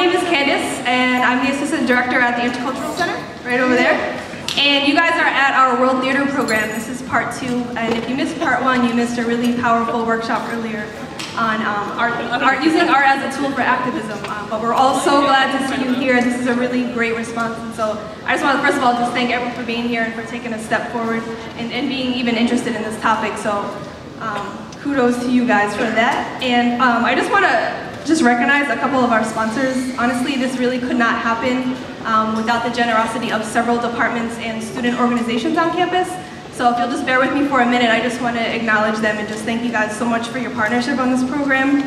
name is Candice, and I'm the Assistant Director at the Intercultural Center, right over there. And you guys are at our World Theater program. This is part 2, and if you missed part 1, you missed a really powerful workshop earlier on using art as a tool for activism. But we're all so glad to see you here. This is a really great response, and so I just want to first of all just thank everyone for being here and for taking a step forward and being even interested in this topic. So kudos to you guys for that. And I just want to recognize a couple of our sponsors. Honestly, this really could not happen without the generosity of several departments and student organizations on campus. So if you'll just bear with me for a minute, I just want to acknowledge them and just thank you guys so much for your partnership on this program.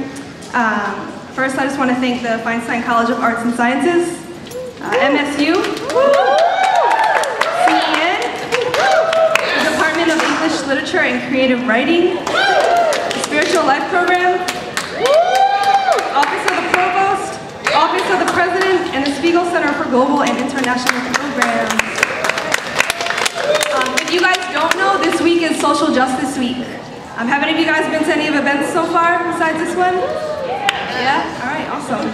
First, I just want to thank the Feinstein College of Arts and Sciences, MSU, CEN, the Department of English Literature and Creative Writing, the Spiritual Life Program, Office of the Provost, Office of the President, and the Spiegel Center for Global and International Programs. If you guys don't know, this week is Social Justice Week. Have any of you guys been to any events so far besides this one? Yeah? Alright, awesome.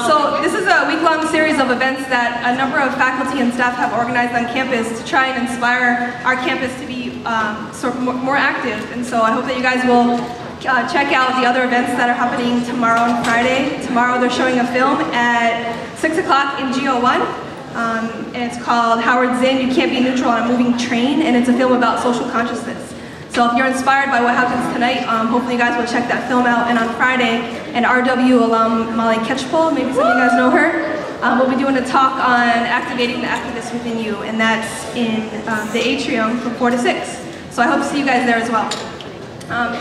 So this is a week-long series of events that a number of faculty and staff have organized on campus to try and inspire our campus to be more active. And so I hope that you guys will check out the other events that are happening tomorrow and Friday. Tomorrow they're showing a film at 6 o'clock in GO1. And it's called Howard Zinn, You Can't Be Neutral on a Moving Train, and it's a film about social consciousness. So if you're inspired by what happens tonight, hopefully you guys will check that film out. And on Friday, an RWU alum, Molly Ketchpole, maybe some of you guys know her, we'll be doing a talk on activating the activists within you, and that's in the atrium from 4 to 6. So I hope to see you guys there as well.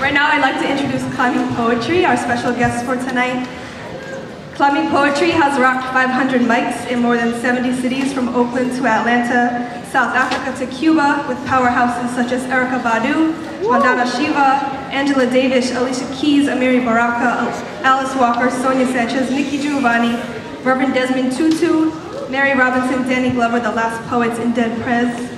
Right now I'd like to introduce Climbing Poetry, our special guest for tonight. Climbing Poetry has rocked 500 mics in more than 70 cities from Oakland to Atlanta, South Africa to Cuba, with powerhouses such as Erykah Badu, Vandana Shiva, Angela Davis, Alicia Keys, Amiri Baraka, Alice Walker, Sonia Sanchez, Nikki Giovanni, Reverend Desmond Tutu, Mary Robinson, Danny Glover, the last poets in Dead Prez.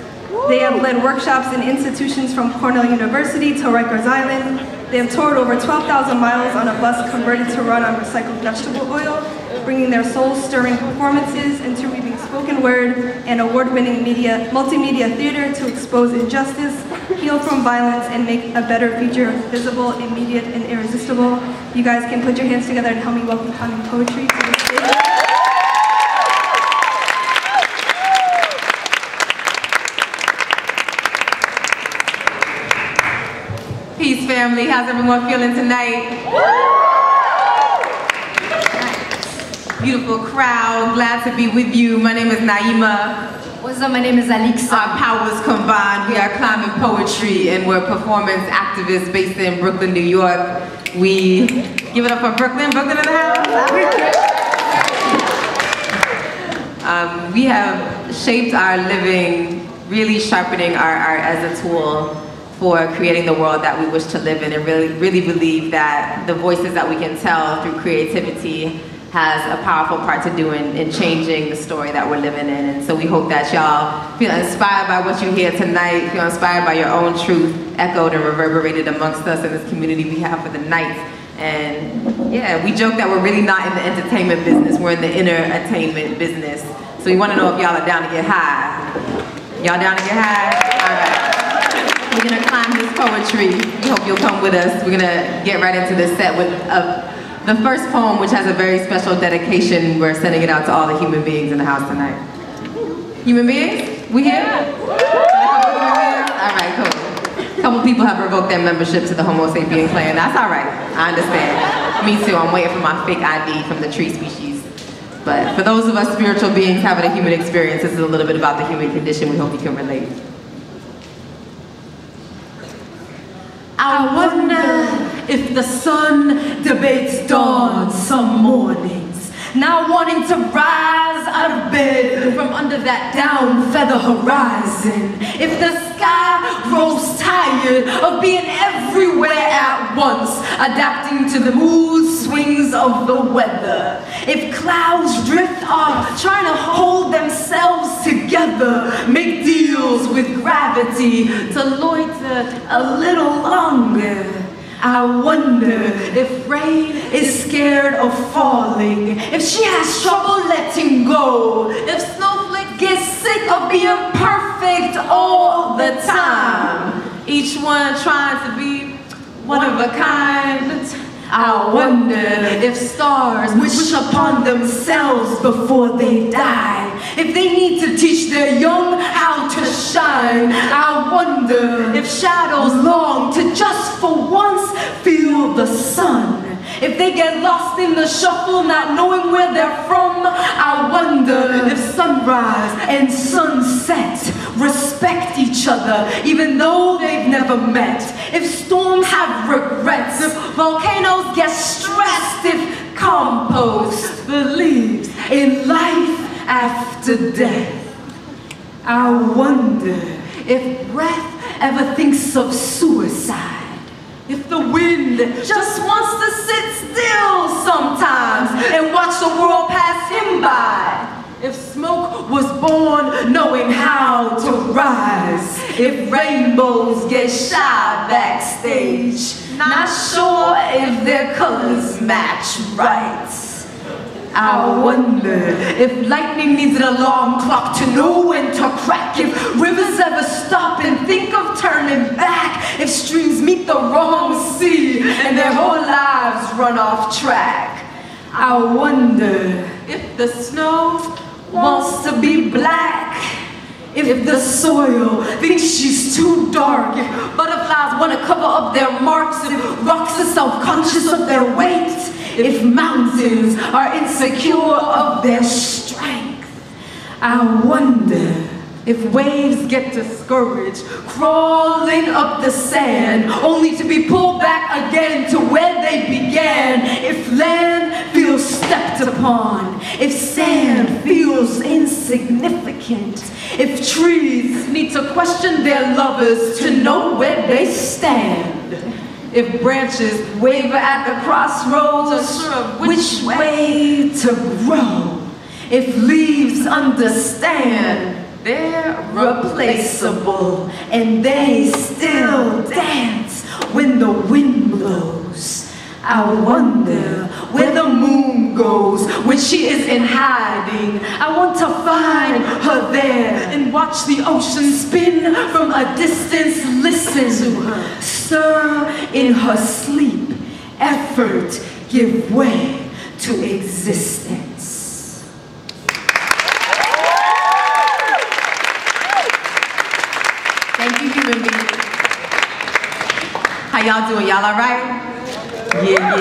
They have led workshops in institutions from Cornell University to Rikers Island. They have toured over 12,000 miles on a bus converted to run on recycled vegetable oil, bringing their soul-stirring performances, interweaving spoken word and award-winning multimedia theater to expose injustice, heal from violence, and make a better future visible, immediate, and irresistible. You guys can put your hands together and help me welcome Climbing Poetry to the stage. Peace, family. How's everyone feeling tonight? Nice. Beautiful crowd. Glad to be with you. My name is Naima. What's up? My name is Alexa. Our powers combined. We are Climbing Poetry, and we're performance activists based in Brooklyn, New York. We give it up for Brooklyn. Brooklyn in the house. We have shaped our living, really sharpening our art as a tool for creating the world that we wish to live in, and really believe that the voices that we can tell through creativity has a powerful part to do in changing the story that we're living in. And so we hope that y'all feel inspired by what you hear tonight, feel inspired by your own truth, echoed and reverberated amongst us in this community we have for the night. And yeah, we joke that we're really not in the entertainment business, we're in the entertainment business. So we want to know if y'all are down to get high. Y'all down to get high? All right. We're gonna climb this poetry. We hope you'll come with us. We're gonna get right into this set with the first poem, which has a very special dedication. We're sending it out to all the human beings in the house tonight. Human beings? We here? All right, cool. A couple people have revoked their membership to the Homo sapien clan. That's all right. I understand. Me too. I'm waiting for my fake ID from the tree species. But for those of us spiritual beings having a human experience, this is a little bit about the human condition. We hope you can relate. I wonder if the sun debates dawn some mornings, now wanting to rise out of bed from under that down feather horizon. If the sky grows tired of being everywhere at once, adapting to the mood swings of the weather. If clouds drift off, trying to hold themselves together, make deals with gravity to loiter a little longer. I wonder if rain is scared of falling, if she has trouble letting go, if snowflake gets sick of being perfect all the time, each one trying to be one of a kind. I wonder if stars wish upon themselves before they die, if they need to teach their young how to shine. I wonder if shadows long to just for once feel the sun, if they get lost in the shuffle not knowing where they're from. I wonder if sunrise and sunset respect each other even though they've never met, if storms have regrets, if volcanoes get stressed, if compost believes in life after death. I wonder if breath ever thinks of suicide, if the wind just wants to sit still sometimes and watch the world pass him by, if smoke was born knowing how to rise, if rainbows get shy backstage, not sure if their colors match right. I wonder if lightning needs an alarm clock to know when to crack, if rivers ever stop and think of turning back, if streams meet the wrong sea and their whole lives run off track. I wonder if the snow wants to be black, if the soil thinks she's too dark, if butterflies want to cover up their marks, if rocks are self-conscious of their weight, if mountains are insecure of their strength. I wonder if waves get discouraged, crawling up the sand, only to be pulled back again to where they began, if land feels stepped upon, if sand feels insignificant, if trees need to question their lovers to know where they stand, if branches waver at the crossroads, unsure of which way to grow, if leaves understand they're replaceable and they still dance when the wind blows. I wonder where the moon goes when she is in hiding. I want to find her there and watch the ocean spin from a distance, listen to her stir in her sleep, effort give way to existence. Thank you, human beings. How y'all doing? Y'all all right? Yeah.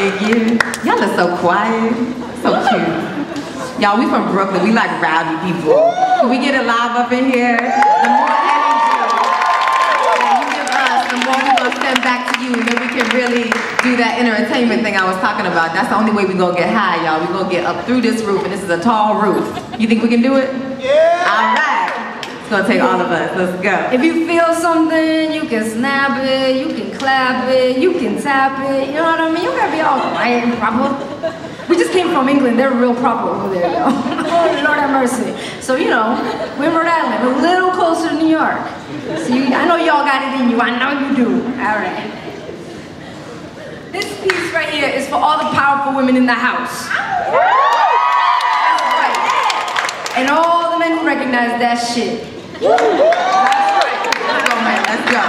Y'all are so quiet, so cute. Y'all, we from Brooklyn. We like rowdy people. Can we get it live up in here? The more energy that you give us, the more we're gonna send back to you, and then we can really do that entertainment thing I was talking about. That's the only way we're gonna get high, y'all. We're gonna get up through this roof, and this is a tall roof. You think we can do it? Yeah! All right. It's gonna take all of us. Let's go. If you feel something, you can snap it, you can clap it, you can tap it, you know what I mean? You gotta be all quiet and proper. We just came from England, they're real proper over there, yo. Lord have mercy. So, you know, we're in Rhode Island, a little closer to New York. So I know y'all got it in you, I know you do. All right. This piece right here is for all the powerful women in the house. That's right. And all the men who recognize that shit. That's right. Let's go, man. Let's go.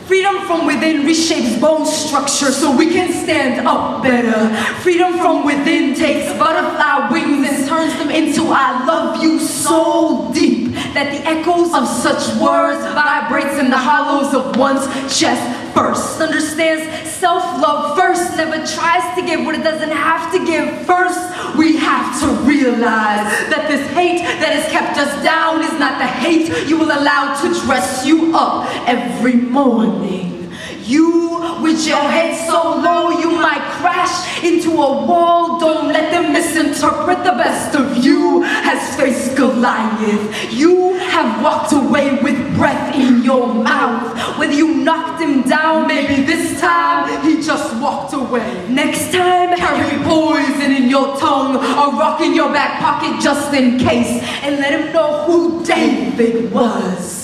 Freedom from within reshapes bone structure so we can stand up better. Freedom from within takes butterfly wings and turns them into I love you so deep that the echoes of such words vibrates in the hollows of one's chest first. Understands self-love first, never tries to give what it doesn't have to give first. We have to realize that this hate that has kept us down is not the hate you will allow to dress you up every morning. You, with your head so low you might crash into a wall. Don't let them misinterpret the best of you has faced Goliath. You have walked away with breath in your mouth. Whether you knocked him down, maybe this time he just walked away. Next time, carry poison in your tongue, a rock in your back pocket just in case, and let him know who David was.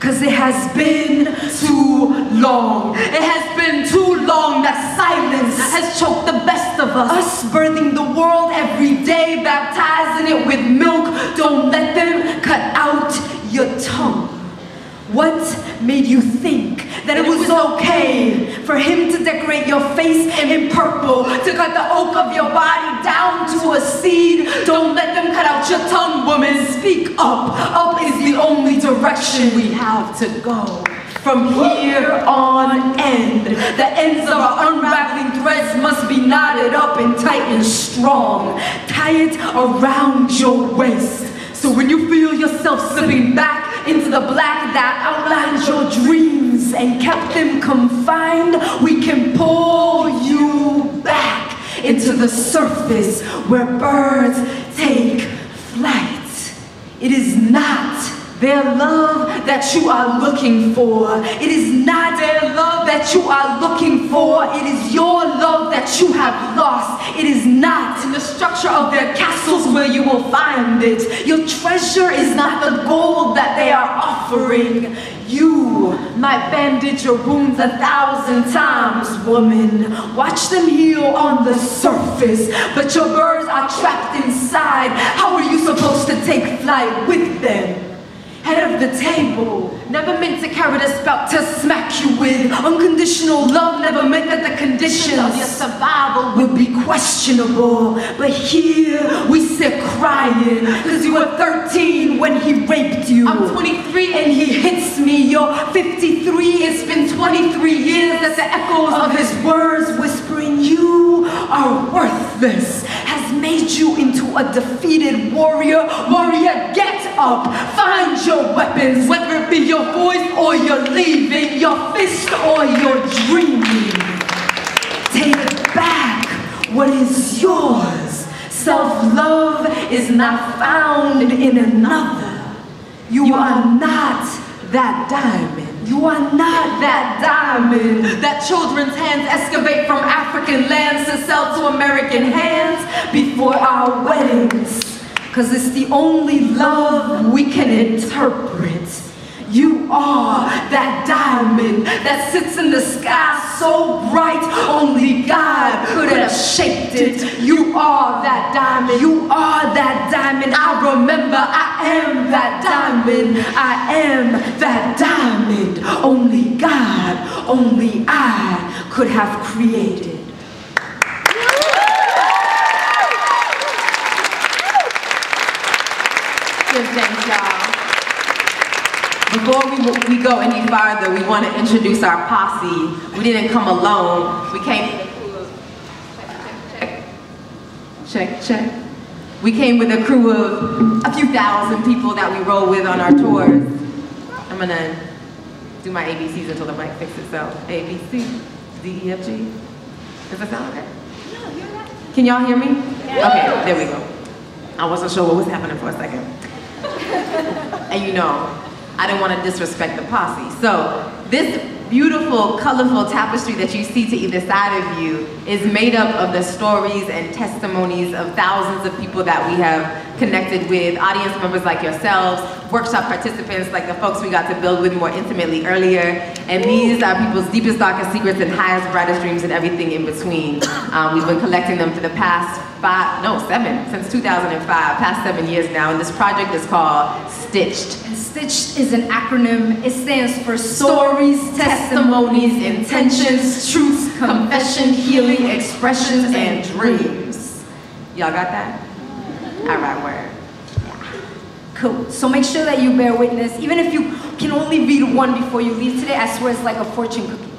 'Cause it has been too long. It has been too long that silence has choked the best of us. Us birthing the world every day, baptizing it with milk. Don't let them cut out your tongue. What made you think that it was okay for him to decorate your face in purple, to cut the oak of your body down to a seed? Don't let them cut out your tongue, woman. Speak up. Up is the only direction we have to go. From here on end, the ends of our unraveling threads must be knotted up and tight and strong. Tie it around your waist. So when you feel yourself slipping back into the black that outlines your dreams and kept them confined, we can pull you back into the surface where birds take flight. It is not their love that you are looking for. It is not their love that you are looking for. It is your love that you have lost. It is not in the structure of their castles where you will find it. Your treasure is not the gold that they are offering. You might bandage your wounds 1,000 times, woman. Watch them heal on the surface, but your birds are trapped inside. How are you supposed to take flight with them? Head of the table, never meant to carry the spout to smack you with. Unconditional love never meant that the conditions of your survival would be questionable. But here we sit crying, cause you were 13 when he raped you. I'm 23 and he hits me. You're 53, it's been 23 years that the echoes of his words whispering you are worthless has made you into a defeated warrior. Warrior, get up, find your weapons, whether it be your voice or your leaving, your fist or your dreaming. Take back what is yours. Self-love is not found in another. You are not that diamond. You are not that diamond that children's hands excavate from African lands to sell to American hands before our weddings. 'Cause it's the only love we can interpret. You are that diamond that sits in the sky so bright only God could have shaped it. You are that diamond. You are that diamond. I remember I am that diamond. I am that diamond. Only God, only I could have created. Good, thanks, y'all. Before we go any farther, we want to introduce our posse. We didn't come alone. We came. Check. We came with a crew of a few thousand people that we roll with on our tours. I'm gonna do my ABCs until the mic fixes itself. A, B, C, D, E, F, G. Does that sound okay? Can y'all hear me? Yeah. Okay, there we go. I wasn't sure what was happening for a second. And you know, I didn't want to disrespect the posse. So this beautiful, colorful tapestry that you see to either side of you is made up of the stories and testimonies of thousands of people that we have connected with, audience members like yourselves, workshop participants like the folks we got to build with more intimately earlier, and these are people's deepest, darkest secrets and highest, brightest dreams and everything in between. We've been collecting them for the past since 2005, past 7 years now, and this project is called Stitched. And Stitched is an acronym. It stands for Stories, Testimonies, Intentions, Truths, Confession, Healing, Expressions, and Dreams. Y'all got that? All right, word. Cool. So make sure that you bear witness. Even if you can only read one before you leave today, I swear it's like a fortune cookie.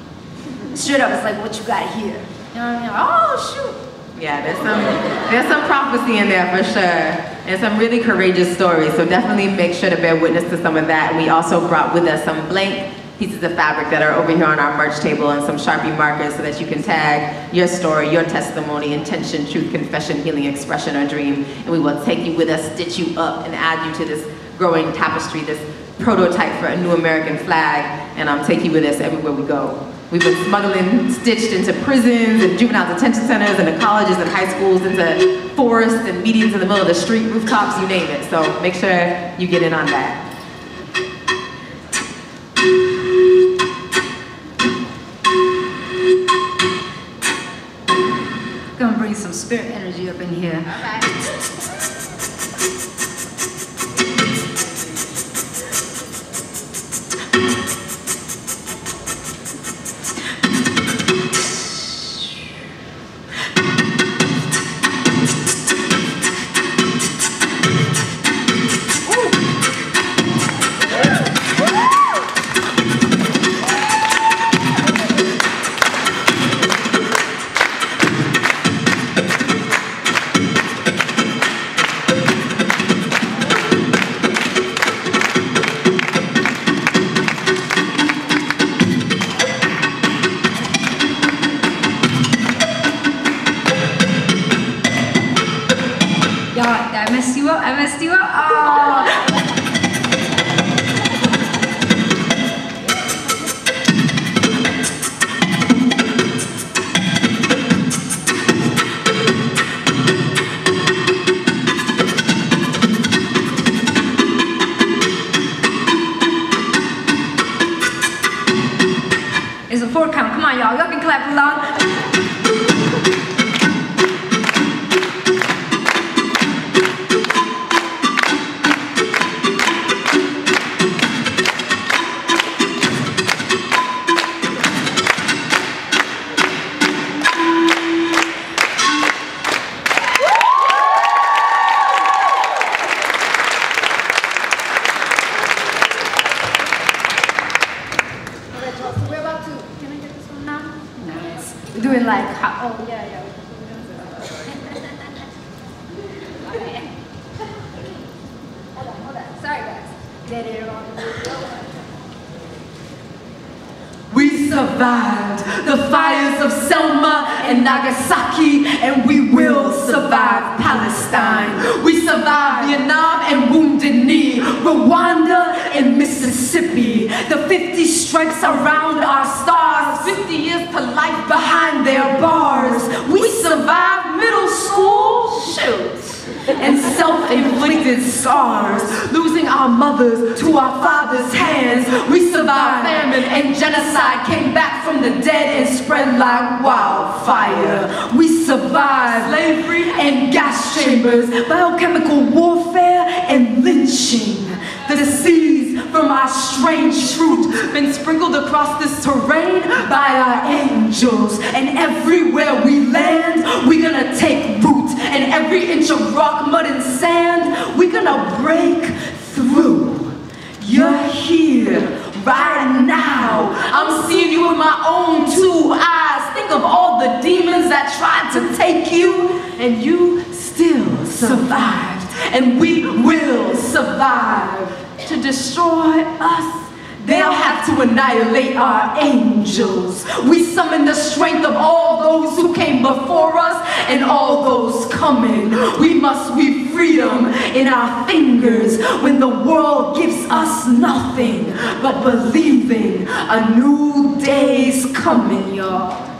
Straight up, it's like what you got here. You know what I mean? Oh, shoot. Yeah, there's some prophecy in there for sure, and some really courageous stories, so definitely make sure to bear witness to some of that. And we also brought with us some blank pieces of fabric that are over here on our merch table and some Sharpie markers so that you can tag your story, your testimony, intention, truth, confession, healing, expression, or dream, and we will take you with us, stitch you up, and add you to this growing tapestry, this prototype for a new American flag, and take you with us everywhere we go. We've been smuggling Stitched into prisons and juvenile detention centers, into colleges and high schools, into forests and meetings in the middle of the street, rooftops, you name it. So make sure you get in on that. Gonna bring some spirit energy up in here. I messed you up. I messed you up. Oh. It's a 4 count. Come on, y'all. Y'all can clap along. Doing like, oh yeah. Okay. Hold on. Sorry guys. Get it on. We survived the fires of Selma and Nagasaki, and we will survive Palestine. We survived Vietnam and Wounded Knee, Rwanda and Mississippi. The 50 stripes around our stars, 50 years to life behind their bars. We survived middle school shoots and self-inflicted scars, losing our mothers to our fathers' hands. We survived famine and genocide, came back from the dead and spread like wildfire. We survived slavery and gas chambers, biochemical warfare and lynching. The disease from our strange fruit been sprinkled across this terrain by our angels. And everywhere we land, we're gonna take root. And every inch of rock, mud, and sand, we're gonna break through. You're here right now. I'm seeing you with my own 2 eyes. Think of all the demons that tried to take you, and you still survived. And we will survive. To destroy us, they'll have to annihilate our angels. We summon the strength of all those who came before us and all those coming. We must weave freedom in our fingers when the world gives us nothing but believing a new day's coming, y'all.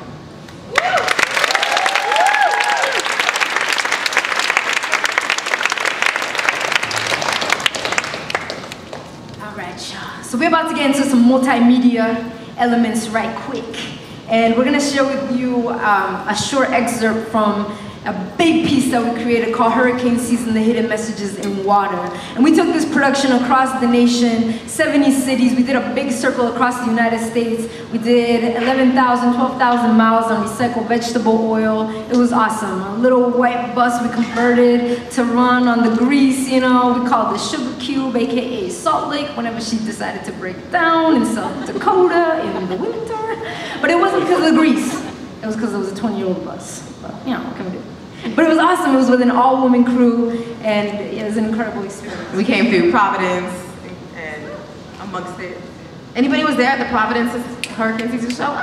So we're about to get into some multimedia elements right quick. And we're gonna share with you a short excerpt from a big piece that we created called Hurricane Season, the Hidden Messages in Water. And we took this production across the nation, 70 cities. We did a big circle across the United States. We did 11,000, 12,000 miles on recycled vegetable oil. It was awesome. A little white bus we converted to run on the grease, you know. We called it Sugar Cube, AKA Salt Lake, whenever she decided to break down in South Dakota in the winter. But it wasn't because of the grease. It was because it was a 20-year-old bus. But, you know, what can we do? But it was awesome. It was with an all-woman crew, and it was an incredible experience. We came through Providence and amongst it. Anybody was there at the Providence Hurricane Season show?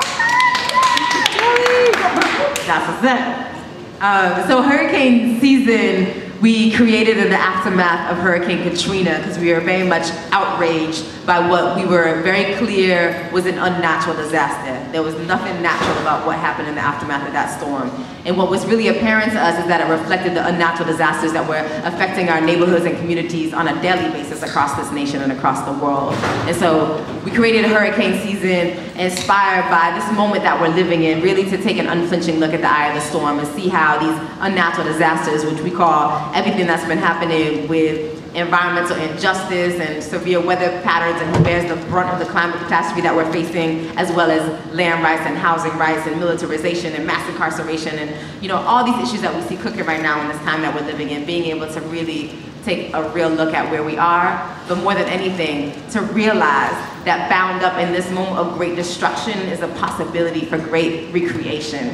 That's what's up. So Hurricane Season we created in the aftermath of Hurricane Katrina because we were very much outraged by what we were very clear was an unnatural disaster. There was nothing natural about what happened in the aftermath of that storm. And what was really apparent to us is that it reflected the unnatural disasters that were affecting our neighborhoods and communities on a daily basis across this nation and across the world. And so we created a hurricane season inspired by this moment that we're living in, really to take an unflinching look at the eye of the storm and see how these unnatural disasters, which we call everything that's been happening with environmental injustice and severe weather patterns and who bears the brunt of the climate catastrophe that we're facing, as well as land rights and housing rights and militarization and mass incarceration and all these issues that we see cooking right now in this time that we're living in, being able to really take a real look at where we are, but more than anything, to realize that bound up in this moment of great destruction is a possibility for great recreation.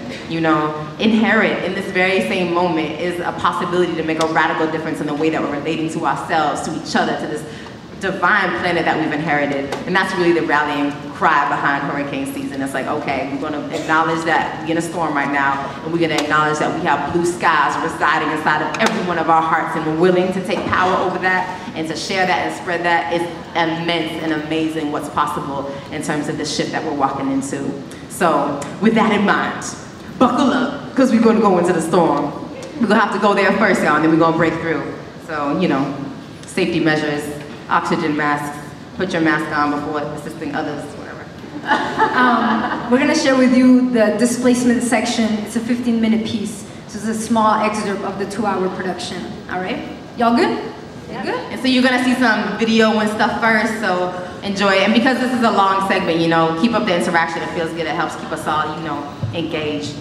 Inherent in this very same moment is a possibility to make a radical difference in the way that we're relating to ourselves, to each other, to this divine planet that we've inherited. And that's really the rallying cry behind hurricane season. It's like, okay, we're gonna acknowledge that we're in a storm right now, and we're gonna acknowledge that we have blue skies residing inside of every one of our hearts, and we're willing to take power over that and to share that and spread that. It's immense and amazing what's possible in terms of the shift that we're walking into. So with that in mind, buckle up, because we're gonna go into the storm. We're gonna have to go there first, y'all, and then we're gonna break through. So, safety measures, oxygen masks, put your mask on before assisting others, whatever. We're gonna share with you the displacement section. It's a 15-minute piece. So it's a small excerpt of the 2-hour production. All right? Y'all good? Yeah. Good? And so you're gonna see some video and stuff first, so enjoy it. And because this is a long segment, keep up the interaction. It feels good. It helps keep us all, engaged.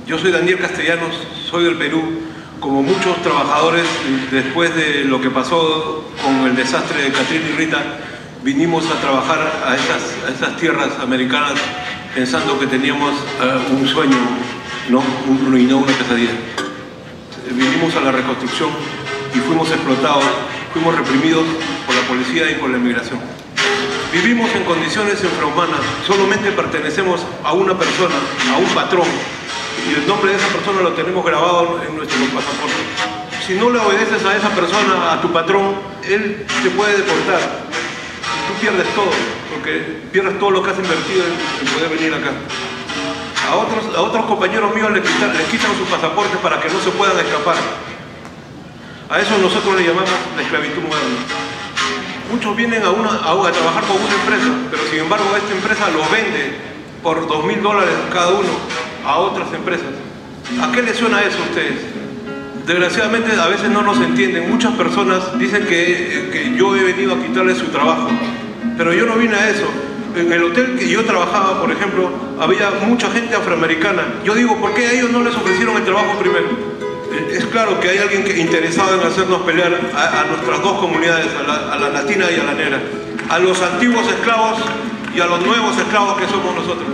Yo soy Daniel Castellanos, soy del Perú. Como muchos trabajadores, después de lo que pasó con el desastre de Katrina y Rita, vinimos a trabajar a esas tierras americanas pensando que teníamos un sueño, y no una pesadilla. Vinimos a la reconstrucción y fuimos explotados, fuimos reprimidos por la policía y por la inmigración. Vivimos en condiciones infrahumanas, solamente pertenecemos a una persona, a un patrón, y el nombre de esa persona lo tenemos grabado en nuestros pasaportes. Si no le obedeces a esa persona, a tu patrón, él te puede deportar. Y tú pierdes todo, porque pierdes todo lo que has invertido en poder venir acá. A otros compañeros míos les quitan sus pasaportes para que no se puedan escapar. A eso nosotros le llamamos la esclavitud moderna. Muchos vienen a trabajar con una empresa, pero sin embargo esta empresa los vende por $2.000 cada uno a otras empresas. ¿A qué les suena eso a ustedes? Desgraciadamente a veces no nos entienden. Muchas personas dicen que yo he venido a quitarles su trabajo, pero yo no vine a eso. En el hotel que yo trabajaba, por ejemplo, había mucha gente afroamericana. Yo digo, ¿por qué a ellos no les ofrecieron el trabajo primero? Es claro que hay alguien interesado en hacernos pelear a nuestras dos comunidades, a la latina y a la negra, a los antiguos esclavos y a los nuevos esclavos que somos nosotros.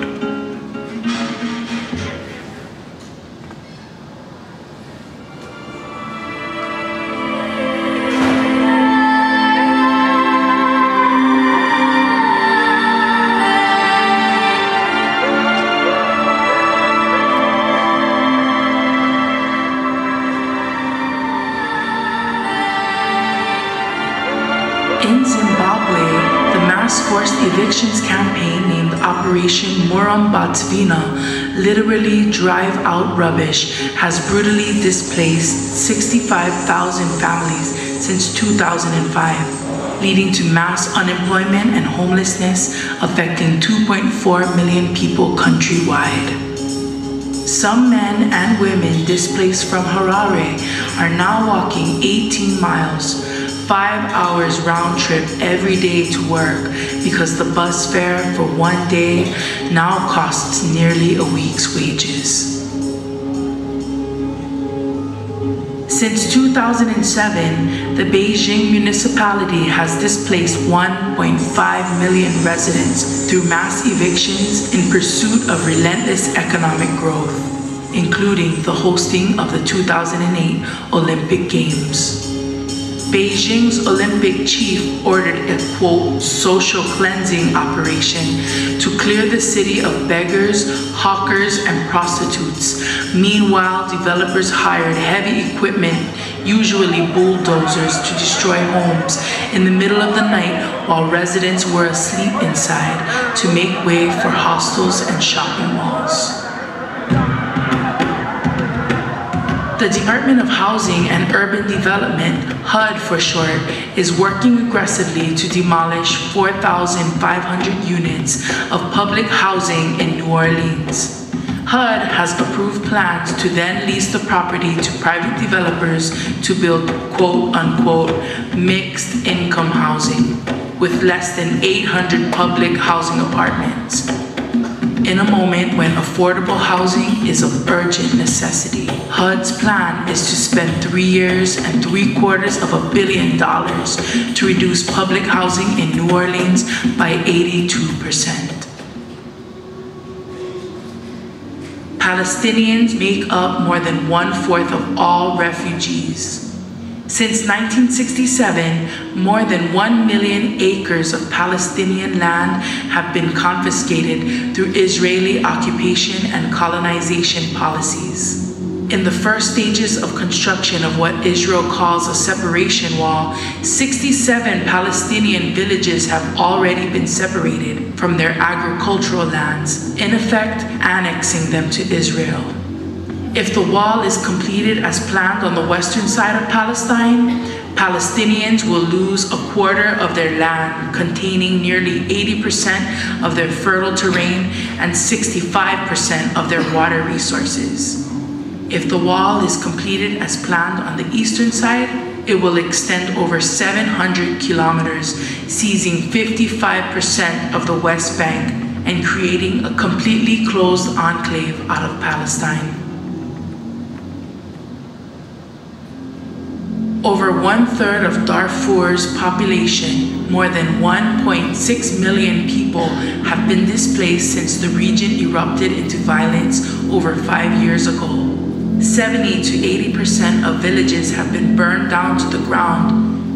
coalition's campaign named Operation Morambatvina, literally drive out rubbish, has brutally displaced 65,000 families since 2005, leading to mass unemployment and homelessness affecting 2.4 million people countrywide. Some men and women displaced from Harare are now walking 18 miles, 5 hours round trip every day to work because the bus fare for one day now costs nearly a week's wages. Since 2007, the Beijing municipality has displaced 1.5 million residents through mass evictions in pursuit of relentless economic growth, including the hosting of the 2008 Olympic Games. Beijing's Olympic chief ordered a, quote, social cleansing operation to clear the city of beggars, hawkers, and prostitutes. Meanwhile, developers hired heavy equipment, usually bulldozers, to destroy homes in the middle of the night while residents were asleep inside to make way for hostels and shopping malls. The Department of Housing and Urban Development, HUD for short, is working aggressively to demolish 4,500 units of public housing in New Orleans. HUD has approved plans to then lease the property to private developers to build quote-unquote mixed income housing with less than 800 public housing apartments. In a moment when affordable housing is of urgent necessity, HUD's plan is to spend 3 years and $750 million to reduce public housing in New Orleans by 82%. Palestinians make up more than 1/4 of all refugees. Since 1967, more than 1 million acres of Palestinian land have been confiscated through Israeli occupation and colonization policies. In the first stages of construction of what Israel calls a separation wall, 67 Palestinian villages have already been separated from their agricultural lands, in effect annexing them to Israel. If the wall is completed as planned on the western side of Palestine, Palestinians will lose 1/4 of their land, containing nearly 80% of their fertile terrain and 65% of their water resources. If the wall is completed as planned on the eastern side, it will extend over 700 kilometers, seizing 55% of the West Bank and creating a completely closed enclave out of Palestine. Over 1/3 of Darfur's population, more than 1.6 million people, have been displaced since the region erupted into violence over 5 years ago. 70 to 80% of villages have been burned down to the ground,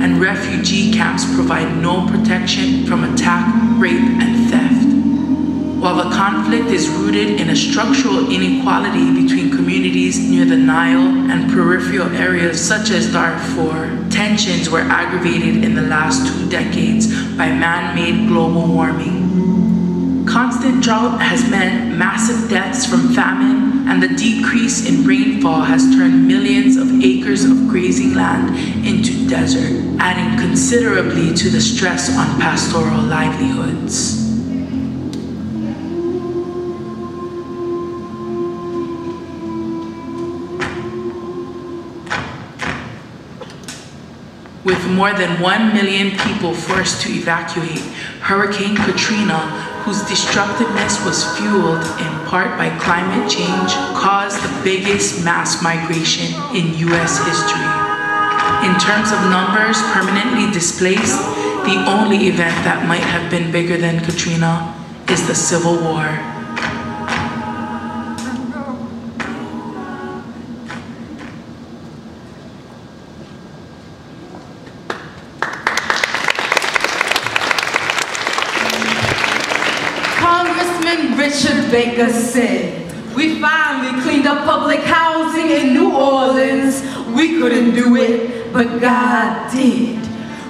and refugee camps provide no protection from attack, rape, and theft. While the conflict is rooted in a structural inequality between communities near the Nile and peripheral areas such as Darfur, tensions were aggravated in the last 2 decades by man-made global warming. Constant drought has meant massive deaths from famine, and the decrease in rainfall has turned millions of acres of grazing land into desert, adding considerably to the stress on pastoral livelihoods. With more than 1 million people forced to evacuate, Hurricane Katrina, whose destructiveness was fueled in part by climate change, caused the biggest mass migration in US history. In terms of numbers permanently displaced, the only event that might have been bigger than Katrina is the Civil War. Richard Baker said, "We finally cleaned up public housing in New Orleans. We couldn't do it, but God did.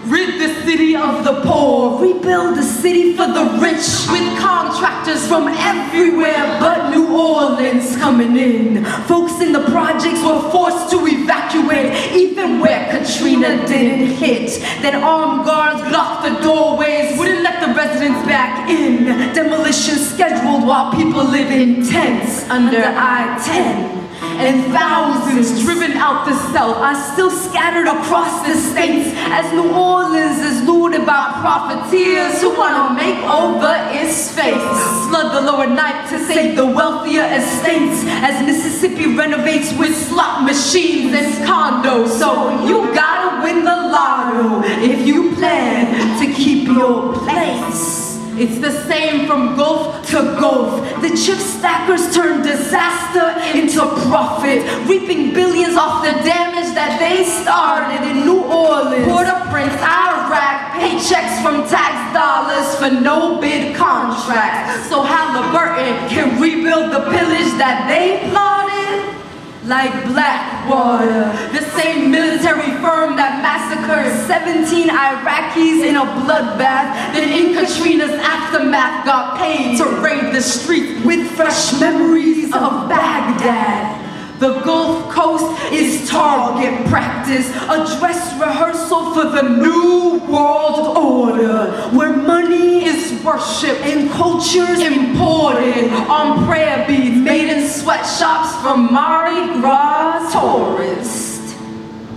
Rid the city of the poor, rebuild the city for the rich, with contractors from everywhere but New Orleans coming in. Folks in the projects were forced to evacuate, even where Katrina didn't hit. Then armed guards blocked the doorways, wouldn't let the residents back in. Demolition scheduled while people live in tents under I-10. And thousands driven out the South are still scattered across the states, as New Orleans is looted by profiteers who want to make over its face. Flood the lower ninth to save the wealthier estates, as Mississippi renovates with slot machines and condos. So you gotta win the lotto if you plan to keep your place. It's the same from Gulf to Gulf. The chip stackers turn disaster into profit, reaping billions off the damage that they started in New Orleans, Port-au-Prince, Iraq, paychecks from tax dollars for no bid contracts. So Halliburton can rebuild the pillage that they plotted like Blackwater, the same military firm that massacred 17 Iraqis in a bloodbath, then in Katrina's aftermath got paid to raid the streets with fresh memories of Baghdad. The Gulf Coast is target practice, a dress rehearsal for the new world order, where money is worship and culture's imported on prayer beads made in sweatshops from Mardi Gras tourists.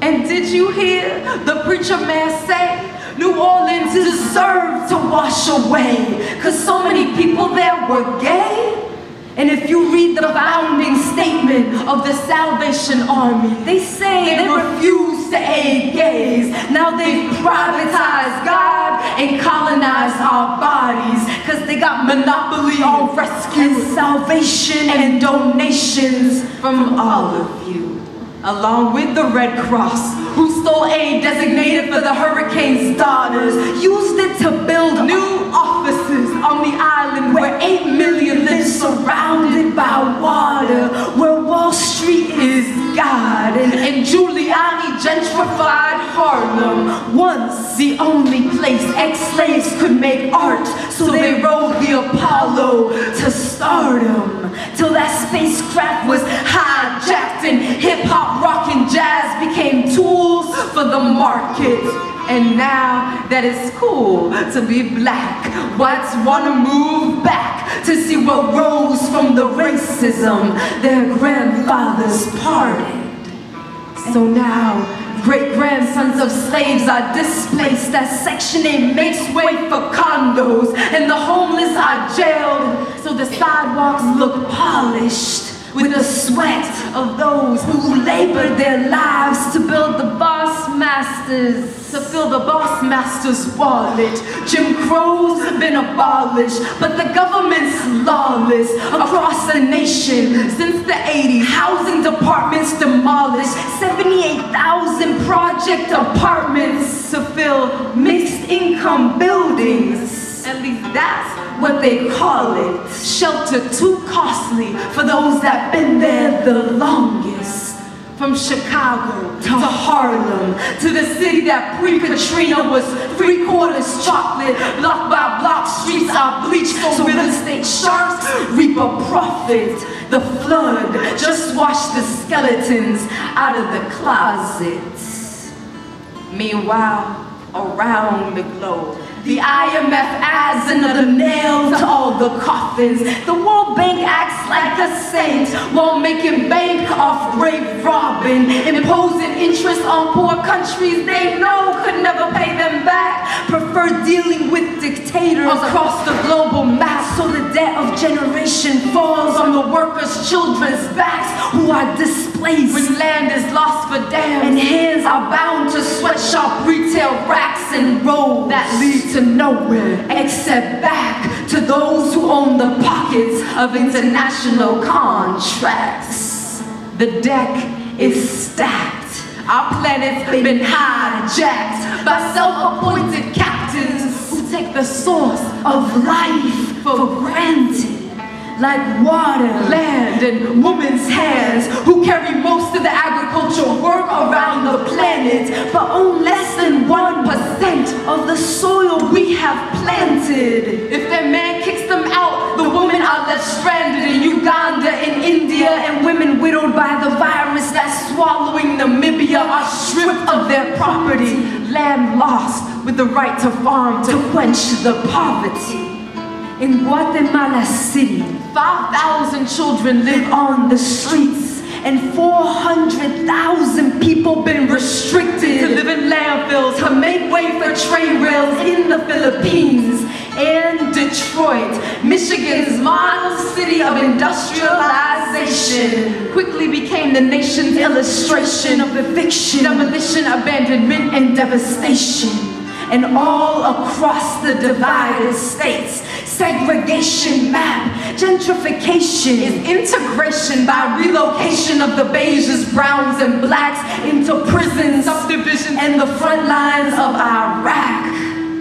And did you hear the preacher man say, New Orleans deserved to wash away, 'cause so many people there were gay? And if you read the founding statement of the Salvation Army, they say they refuse to aid gays. Now they've privatized God and colonized our bodies, 'cause they got monopoly on rescue and salvation and donations from all of you, along with the Red Cross, who stole aid designated for the hurricane's daughters, used it to build new offices on the island where 8 million live surrounded by water, where Wall Street is God, and Giuliani gentrified Harlem, once the only place ex-slaves could make art, so they rode the Apollo to stardom, till that spacecraft was hijacked and hip-hop, rock, and jazz became tools for the market. And now that it's cool to be black, whites want to move back to see what rose from the racism their grandfathers parted. So now, great-grandsons of slaves are displaced as Section 8 makes way for condos, and the homeless are jailed, so the sidewalks look polished with the sweat of those who labored their lives to build the boss masters, to fill the boss master's wallet. Jim Crow's been abolished, but the government's lawless across the nation since the 80s. Housing departments demolished, 78,000 project apartments to fill mixed income buildings. At least that's what they call it. Shelter too costly for those that been there the longest. From Chicago to Harlem, to the city that pre-Katrina was 3/4 chocolate, block by block streets are bleached so real estate sharks reap a profit. The flood just washed the skeletons out of the closets. Meanwhile, around the globe, the IMF adds another nail to all the coffins. The World Bank acts like a saint while making bank off grave robbing, imposing interest on poor countries they know could never pay them back. Prefer dealing with dictators across the global map, so the debt of generation falls on the workers' children's backs who are displaced when land is lost for dams, and hands are bound to sweatshop retail racks and roads that lead to nowhere except back to those who own the pockets of international contracts. The deck is stacked. Our planet's been hijacked by self-appointed captains who take the source of life for granted. Like water, land, and women's hands, who carry most of the agricultural work around the planet, but own less than 1% of the soil have planted. If their man kicks them out, the women are left stranded in Uganda, in India, and women widowed by the virus that's swallowing Namibia are stripped of their property, land lost with the right to farm to quench the poverty. In Guatemala City, 5,000 children live on the streets, and 400,000 people been restricted to live in landfills to make way for train rails in the Philippines. And Detroit, Michigan's model city of industrialization, quickly became the nation's illustration of eviction, demolition, abandonment, and devastation. And all across the divided states, segregation map, gentrification is integration by relocation of the beiges, browns, and blacks into prisons, subdivisions, and the front lines of Iraq.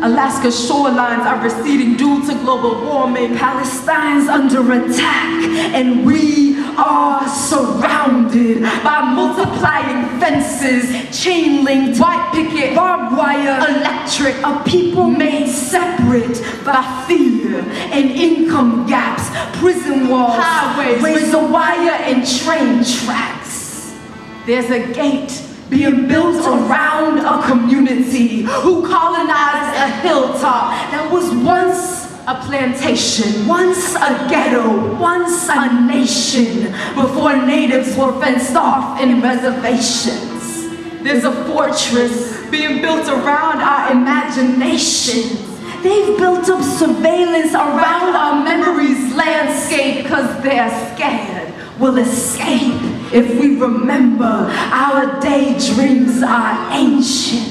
Alaska's shorelines are receding due to global warming. Palestine's under attack, and we are surrounded by multiplying fences, chain linked, white picket, barbed wire, electric, a people made separate by fear and income gaps, prison walls, highways, razor wire, and train tracks. There's a gate being built around a community who colonized a hilltop that was once a plantation, once a ghetto, once a nation, before natives were fenced off in reservations. There's a fortress being built around our imaginations. They've built up surveillance around our memories landscape because they're scared we'll escape if we remember our daydreams are ancient.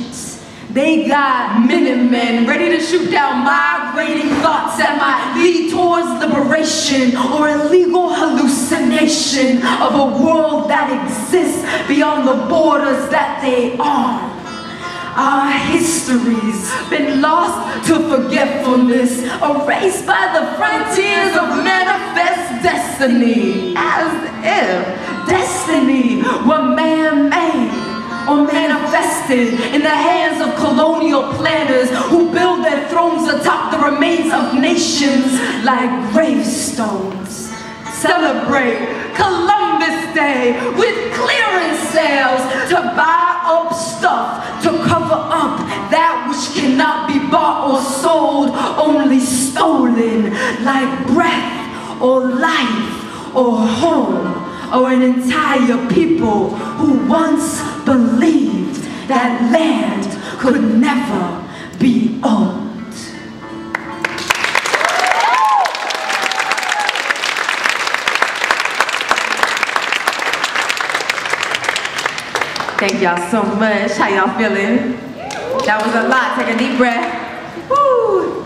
They got Minutemen ready to shoot down migrating thoughts that might lead towards liberation or illegal hallucination of a world that exists beyond the borders that they are. Our history's been lost to forgetfulness, erased by the frontiers of manifest destiny, as if destiny were man-made or manifested in the hands of colonial planners who build their thrones atop the remains of nations like gravestones. Celebrate Columbus Day with clearance sales to buy up stuff to cover up that which cannot be bought or sold, only stolen, like breath or life or home, or an entire people who once believed that land could never be owned. Thank y'all so much. How y'all feeling? That was a lot. Take a deep breath. Woo!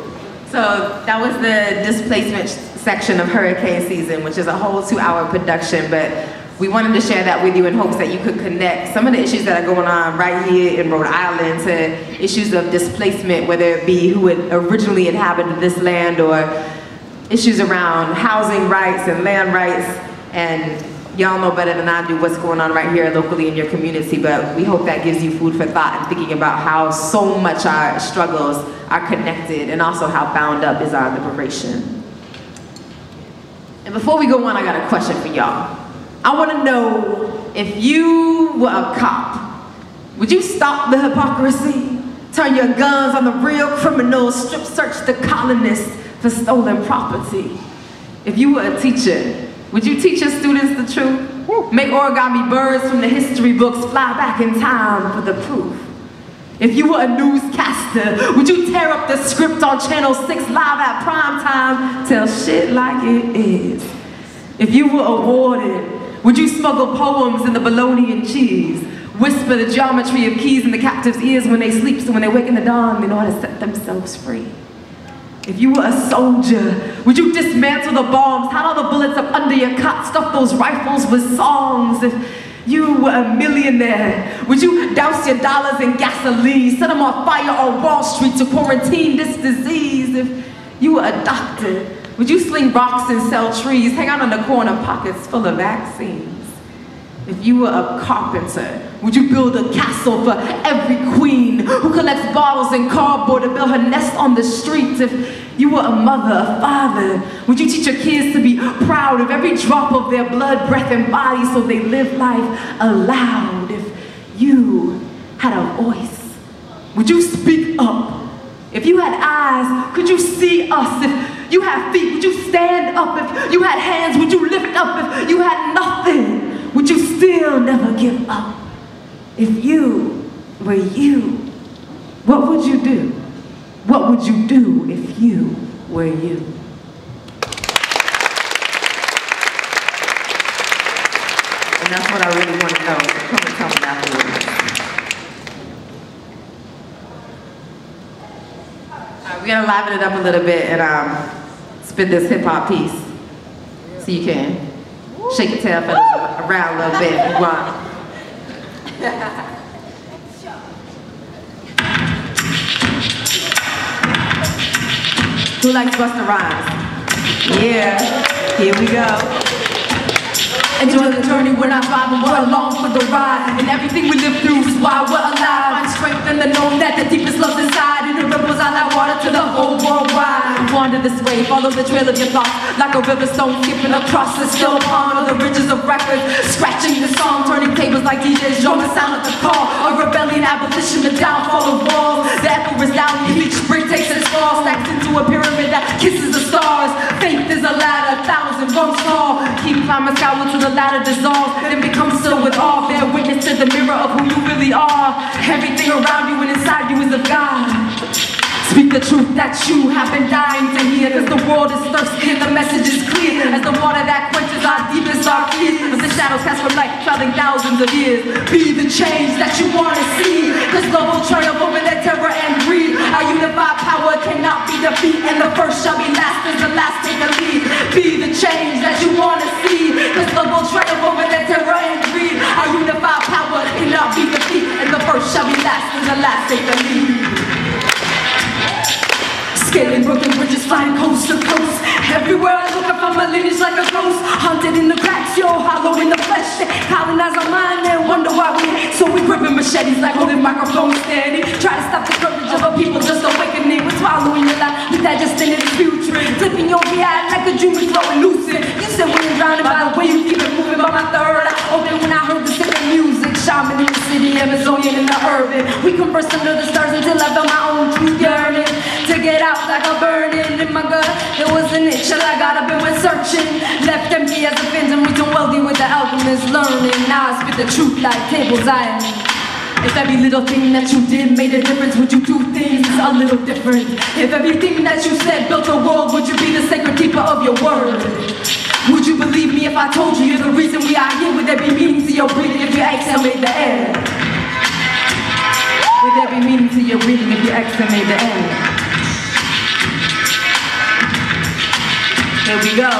So that was the displacement section of hurricane season, which is a whole 2-hour production, but we wanted to share that with you in hopes that you could connect some of the issues that are going on right here in Rhode Island to issues of displacement, whether it be who had originally inhabited this land or issues around housing rights and land rights. And y'all know better than I do what's going on right here locally in your community, but we hope that gives you food for thought and thinking about how so much our struggles are connected and also how bound up is our liberation. And before we go on, I got a question for y'all. I want to know, if you were a cop, would you stop the hypocrisy? Turn your guns on the real criminals, strip search the colonists for stolen property? If you were a teacher, would you teach your students the truth? Make origami birds from the history books fly back in time for the proof? If you were a newscaster, would you tear up the script on Channel 6 live at prime time? Tell shit like it is. If you were awarded, would you smuggle poems in the bologna and cheese? Whisper the geometry of keys in the captive's ears when they sleep, so when they wake in the dawn, they know how to set themselves free? If you were a soldier, would you dismantle the bombs, hide all the bullets up under your cot, stuff those rifles with songs? If you were a millionaire, would you douse your dollars in gasoline, set them on fire on Wall Street to quarantine this disease? If you were a doctor, would you sling rocks and sell trees, hang out in the corner pockets full of vaccines? If you were a carpenter, would you build a castle for every queen who collects bottles and cardboard to build her nest on the streets? If you were a mother, a father, would you teach your kids to be proud of every drop of their blood, breath, and body so they live life aloud? If you had a voice, would you speak up? If you had eyes, could you see us? If you had feet, would you stand up? If you had hands, would you lift up? If you had nothing, would you still never give up? If you were you, what would you do? What would you do if you were you? And that's what I really want to know. So come and tell me afterwards. We're gonna liven it up a little bit and spit this hip hop piece. So you can shake your tail feathers around a little bit and run. Who likes Busta Rhymes? Yeah, here we go. Enjoy the journey, we're not vibing, we're along for the ride. And everything we live through is why we're alive. Find strength in the knowing that the deepest love's inside. And it ripples out like water to the whole world wide. Wander this way, follow the trail of your thoughts. Like a river stone skipping across the still pond. Of the ridges of records, scratching the song. Turning tables like DJs, drum the sound of the call. A rebellion, abolition, the downfall of walls. The echo resounding, each brick takes its fall. Stacks into a pyramid that kisses the stars. Faith is a ladder, 1,000 rungs tall. Keep climbing skyward to the ladder dissolves, then become still with awe. Bear witness to the mirror of who you really are. Everything around you and inside you is of God. Speak the truth that you have been dying to hear, cause the world is thirsty and the message is clear. As the water that quenches our deepest dark fears, as the shadows cast from light, traveling thousands of years. Be the change that you want to see, cause love will triumph over their terror and greed. Our unified power cannot be defeated, and the first shall be last as the last take the lead. Be the change that you want to see, cause love will triumph over their terror and greed. Our unified power cannot be defeated, and the first shall be last as the last take the lead. Scaling broken bridges, flying coast to coast. Everywhere I look, I find my lineage like a ghost. Haunted in the cracks, yo, hollow in the flesh. They colonize our mind and wonder why so we gripping machetes like holding microphones steady. Try to stop the courage of a people just awakening. We're swallowing your life with that just in its future. Flipping your reality like a dream is flowing lucid. You said we ain't drowning by the way you keep it moving. By my third eye open when I heard the simple music. Shaman in the city, Amazonian in the urban. We converse under the stars until I felt my own truth yearning. To get out like a burning in my gut. There was an itch till I got up and went searching. Left empty as a phantom, reaching wealthy with the alchemist learning. Now I spit the truth like tables ironing. If every little thing that you did made a difference, would you do things a little different? If everything that you said built a world, would you be the sacred keeper of your word? Would you believe me if I told you you're the reason we are here? Would there be meaning to your breathing if your exhale made the air? Would there be meaning to your breathing if your exhale made the air? Here we go.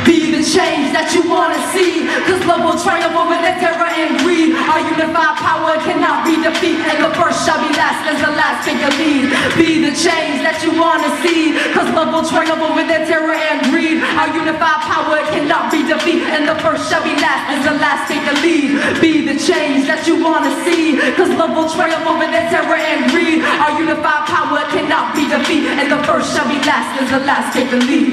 Be the change that you want to see, cause love will triumph over their terror and greed. Our unified power cannot be defeated, and the first shall be last as the last take the lead. Be the change that you want to see, cause love will triumph over their terror and greed. Our unified power cannot be defeated, and the first shall be last as the last take the lead. Be the change that you want to see, cause love will triumph over their terror and greed. Our unified power cannot be defeated, and the first shall be last as the last take the lead.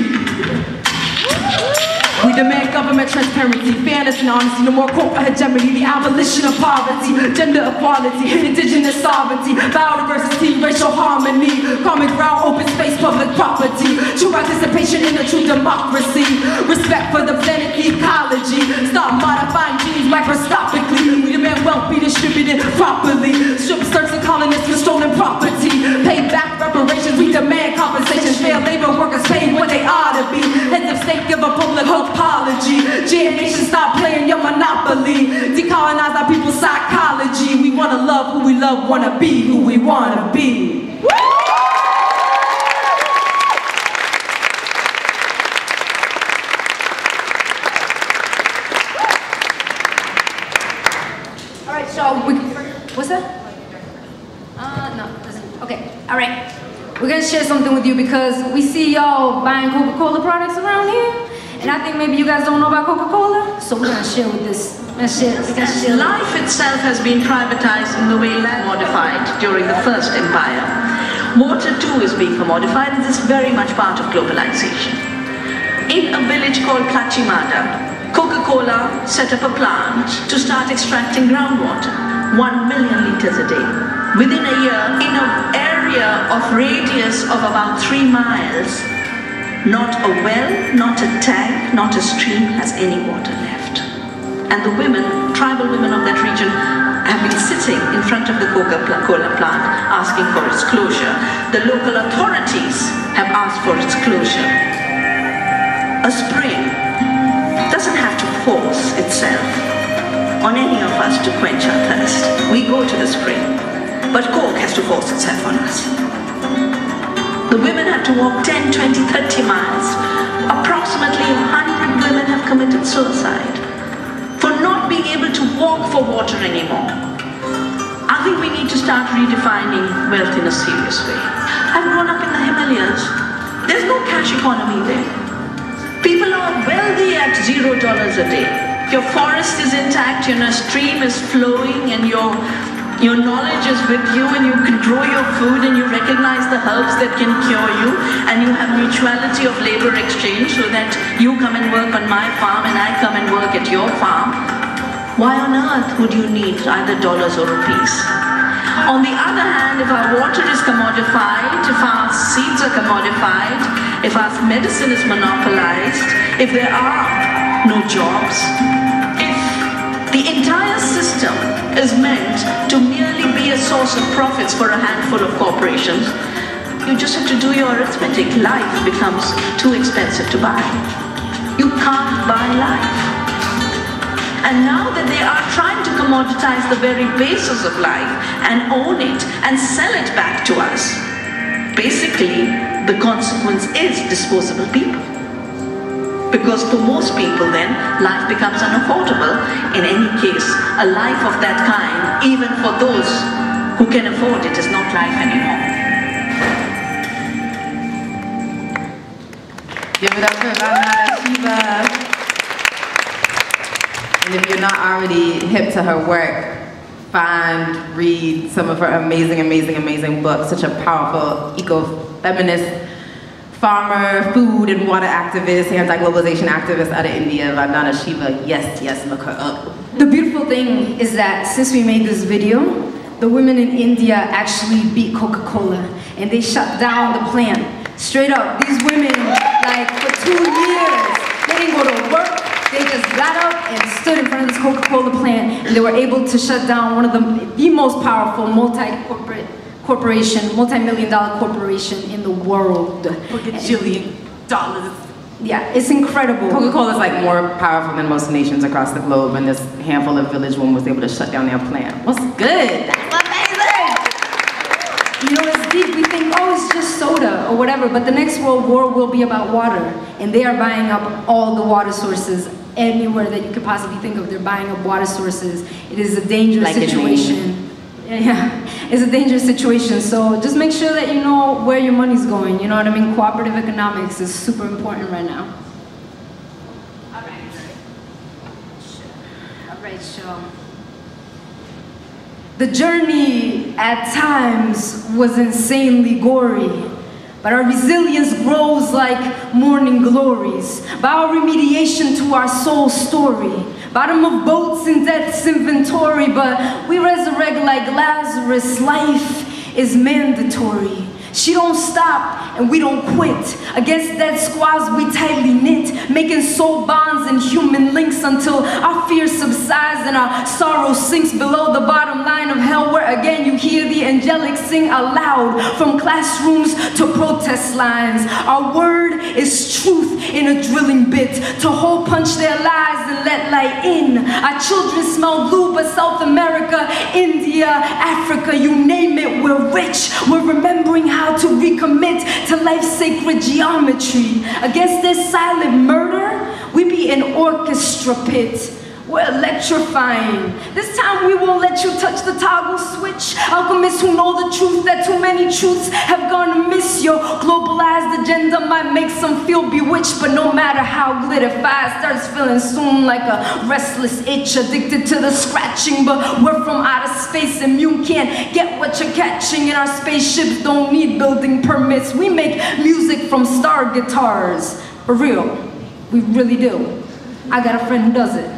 We demand government transparency, fairness and honesty, no more corporate hegemony, the abolition of poverty, gender equality, indigenous sovereignty, biodiversity, racial harmony, common ground, open space, public property, true participation in a true democracy, respect for the planet ecology, stop modifying genes microscopically, we demand wealth be distributed properly, strip search and colonists for stolen property, pay back reparations, we demand compensations, fair labor workers paid what they ought to be, heads of state give a public health apology. Nation, stop playing your monopoly. Decolonize our people's psychology. We wanna love who we love, wanna be who we wanna be. All right, so what's that? No, okay, all right. We're gonna share something with you because we see y'all buying Coca-Cola products around here. And I think maybe you guys don't know about Coca-Cola, so we're gonna share with this. Life itself has been privatized in the way land modified during the First Empire. Water too is being commodified, and this is very much part of globalization. In a village called Plachimada, Coca-Cola set up a plant to start extracting groundwater, 1 million liters a day. Within a year, in an area of radius of about 3 miles, not a well, not a tank, not a stream has any water left. And the women, tribal women of that region, have been sitting in front of the Coca-Cola plant asking for its closure. The local authorities have asked for its closure. A spring doesn't have to force itself on any of us to quench our thirst. We go to the spring, but Coke has to force itself on us. The women have to walk 10, 20, 30 miles. Approximately 100 women have committed suicide for not being able to walk for water anymore. I think we need to start redefining wealth in a serious way. I've grown up in the Himalayas. There's no cash economy there. People are wealthy at $0 a day. Your forest is intact, your stream is flowing, and your knowledge is with you, and you can grow your food, and you recognize the herbs that can cure you, and you have mutuality of labor exchange so that you come and work on my farm and I come and work at your farm. Why on earth would you need either dollars or rupees? On the other hand, if our water is commodified, if our seeds are commodified, if our medicine is monopolized, if there are no jobs, if the entire system is meant to merely be a source of profits for a handful of corporations, you just have to do your arithmetic. Life becomes too expensive to buy. You can't buy life. And now that they are trying to commoditize the very basis of life and own it and sell it back to us, basically the consequence is disposable people. Because for most people then, life becomes unaffordable. In any case, a life of that kind, even for those who can afford it, is not life anymore. Give it up for Vandana Shiva. And if you're not already hip to her work, read some of her amazing, amazing, amazing books. Such a powerful eco-feminist, farmer, food and water activist, anti-globalization activist out of India, Vandana Shiva. Yes, yes, look her up. The beautiful thing is that since we made this video, the women in India actually beat Coca-Cola and they shut down the plant. Straight up, these women, like for 2 years, they didn't go to work. They just got up and stood in front of this Coca-Cola plant, and they were able to shut down one of the most powerful multi-million-dollar corporation in the world. $1 gajillion. Yeah, it's incredible. Coca-Cola is like more powerful than most nations across the globe, and this handful of village women was able to shut down their plant. What's good? That's amazing! You know, it's deep. We think, oh, it's just soda or whatever, but the next world war will be about water, and they are buying up all the water sources anywhere that you could possibly think of. They're buying up water sources. It is a dangerous situation. Yeah, it's a dangerous situation. So just make sure that you know where your money's going. You know what I mean? Cooperative economics is super important right now. All right, so. The journey at times was insanely gory, but our resilience grows like morning glories. By our remediation to our soul story, bottom of boats in death's inventory, but we resurrect like Lazarus. Life is mandatory. She don't stop and we don't quit. Against dead squads we tightly knit, making soul bonds and human links until our fear subsides and our sorrow sinks below the bottom line of hell, where again you hear the angelic sing aloud from classrooms to protest lines. Our word is truth in a drilling bit to hole punch their lies and let light in. Our children smell lube, but South America, India, Africa, you name it, we're rich. We're remembering how to recommit to life's sacred geometry. Against this silent murder, we be an orchestra pit. We're electrifying. This time we will won't let you touch the toggle switch. Alchemists who know the truth, that too many truths have gone amiss. Your globalized agenda might make some feel bewitched, but no matter how glitterified, starts feeling soon like a restless itch, addicted to the scratching. But we're from outer space, immune, can't get what you're catching. And our spaceships don't need building permits. We make music from star guitars. For real, we really do. I got a friend who does it.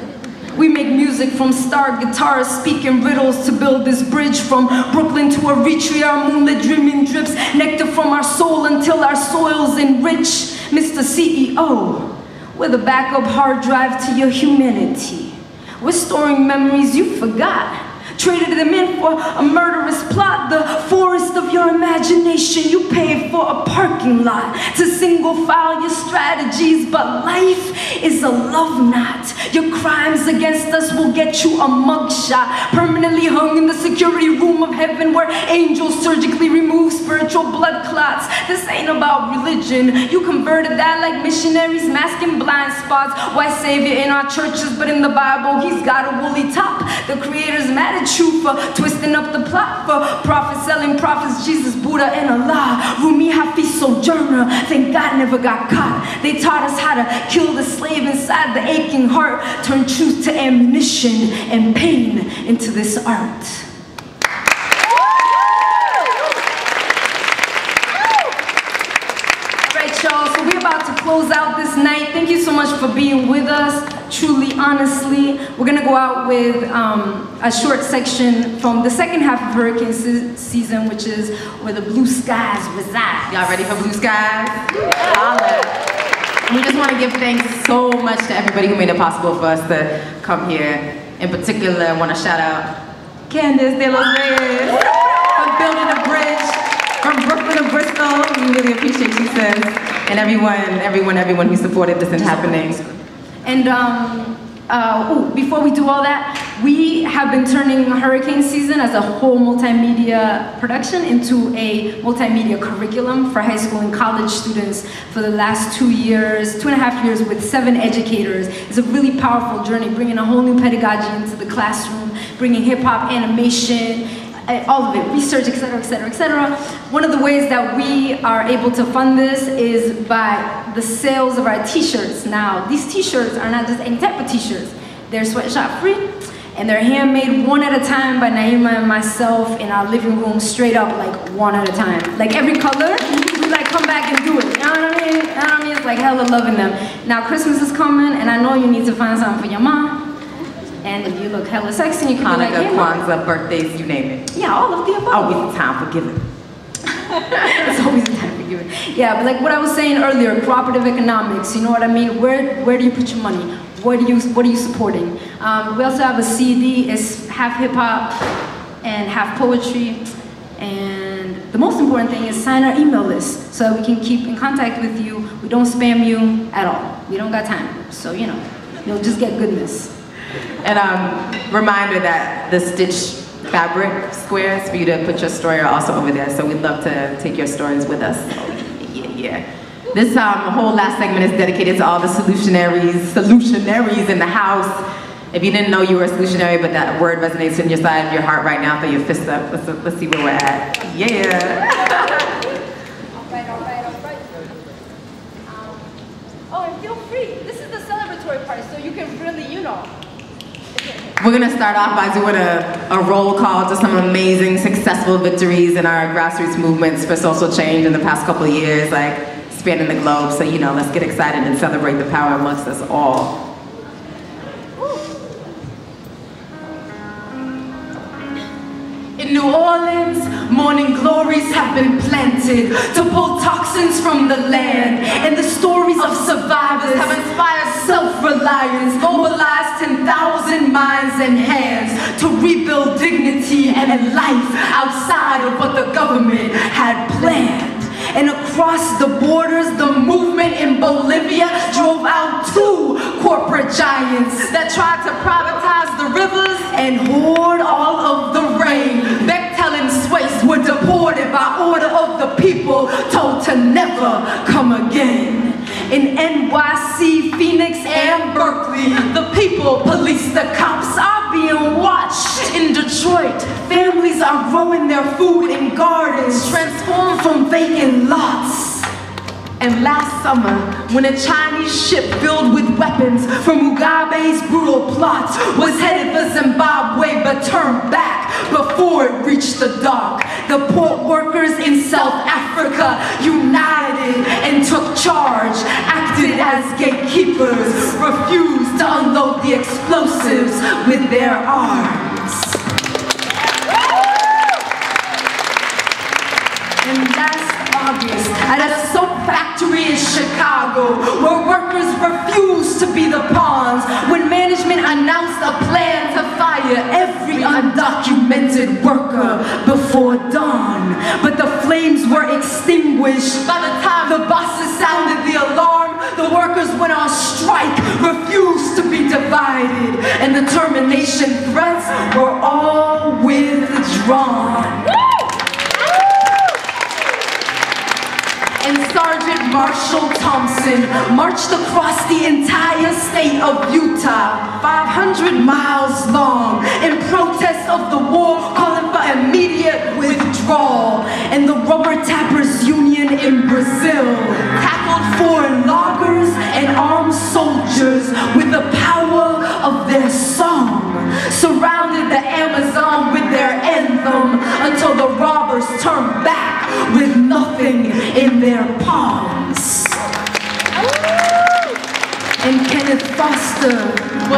We make music from star guitars, speaking riddles to build this bridge from Brooklyn to Eritrea. Our moonlit dreaming drips nectar from our soul until our soil's enriched. Mr. CEO, we're the backup hard drive to your humanity. We're storing memories you forgot. Traded them in for a murderous plot, the forest of your imagination. You paid for a parking lot to single file your strategies, but life is a love knot. Your crimes against us will get you a mugshot, permanently hung in the security room of heaven where angels surgically remove spiritual blood clots. This ain't about religion. You converted that like missionaries masking blind spots. White savior in our churches, but in the Bible he's got a woolly top. The creator's mad at you for twisting up the plot, for prophets selling prophets, Jesus, Buddha, and Allah. Rumi, Hafiz, Sojourner, thank God never got caught. They taught us how to kill the slave inside the aching heart, turn truth to ammunition and pain into this art. Alright y'all, so we're about to close out this night. Thank you so much for being with us. Truly, honestly, we're gonna go out with a short section from the second half of hurricane season, which is where the blue skies reside. Y'all ready for blue skies? We just want to give thanks so much to everybody who made it possible for us to come here. In particular, I want to shout out Candace De Los Reyes for building a bridge from Brooklyn to Bristol. We really appreciate you, sis. And everyone who supported this and happening. And before we do all that, we have been turning hurricane season as a whole multimedia production into a multimedia curriculum for high school and college students for the last 2 years, 2.5 years with 7 educators. It's a really powerful journey, bringing a whole new pedagogy into the classroom, bringing hip hop, animation, all of it, research, etc., etc., etc. One of the ways that we are able to fund this is by the sales of our t-shirts. Now, these t-shirts are not just any type of t-shirts. They're sweatshop free, and they're handmade one at a time by Naima and myself in our living room, straight up, like one at a time. Like every color, we like come back and do it. You know what I mean? You know what I mean? It's like hella loving them. Now, Christmas is coming, and I know you need to find something for your mom. And you look hella sexy, and you can Hanukkah, be like, hey, Kwanzaa, birthdays, you name it. yeah, all of the above. Always a time for giving. It's always a time for giving. Yeah, but like what I was saying earlier, cooperative economics, you know what I mean? Where do you put your money? What are you supporting? We also have a CD, it's half hip hop and half poetry. And the most important thing is sign our email list so that we can keep in contact with you. We don't spam you at all. We don't got time. So, you know, you'll just get goodness. And reminder that the stitch fabric squares for you to put your story are also over there, so we'd love to take your stories with us. So, yeah. This whole last segment is dedicated to all the solutionaries in the house. If you didn't know you were a solutionary, but that word resonates in your side of your heart right now, throw your fist up. Let's see where we're at. Yeah. All right. Oh, and feel free. This is the celebratory part, so you can really, you know. We're gonna start off by doing a roll call to some amazing, successful victories in our grassroots movements for social change in the past couple of years, like spanning the globe. So, you know, let's get excited and celebrate the power amongst us all. In New Orleans, morning glories have been planted to pull toxins from the land, and the stories of survivors have inspired self-reliance, mobilized 10,000 minds and hands to rebuild dignity and life outside of what the government had planned. And across the borders, the movement in Bolivia drove out 2 corporate giants that tried to privatize the rivers and hoard all of the rain. Bechtel and Suez were deported by order of the people, told to never come again. In NYC, Phoenix, and Berkeley, the people police the cops are being watched. In Detroit, are growing their food in gardens, transformed from vacant lots. And last summer, when a Chinese ship filled with weapons from Mugabe's brutal plot was headed for Zimbabwe but turned back before it reached the dock, the port workers in South Africa united and took charge, acted as gatekeepers, refused to unload the explosives with their arms. And last August, at a soap factory in Chicago, where workers refused to be the pawns, when management announced a plan to fire every undocumented worker before dawn. But the flames were extinguished by the time the bosses sounded the alarm. The workers went on strike, refused to be divided, and the termination threats were all withdrawn. And Sergeant Marshall Thompson marched across the entire state of Utah, 500 miles long, in protest of the war, calling for immediate withdrawal. And the Rubber Tappers Union in Brazil tackled foreign loggers and armed soldiers with the power of their song, surrounded the Amazon with their anthem until the robbers turned back with nothing in their palms. And Kenneth Foster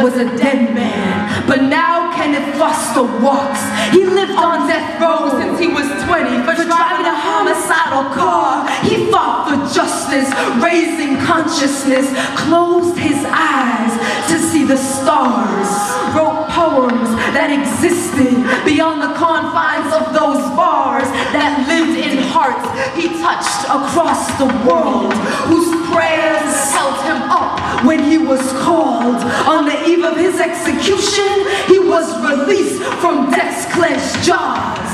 was a dead man, but now Kenneth Foster walks. He lived on death row since he was 20 for driving a homicidal car. He fought for justice, raising consciousness, closed his eyes to see the stars, wrote poems that existed beyond the confines of those bars, that lived in hearts he touched across the world, whose prayers held him up when he was called. On the eve of his execution, he was released from death's clenched jaws.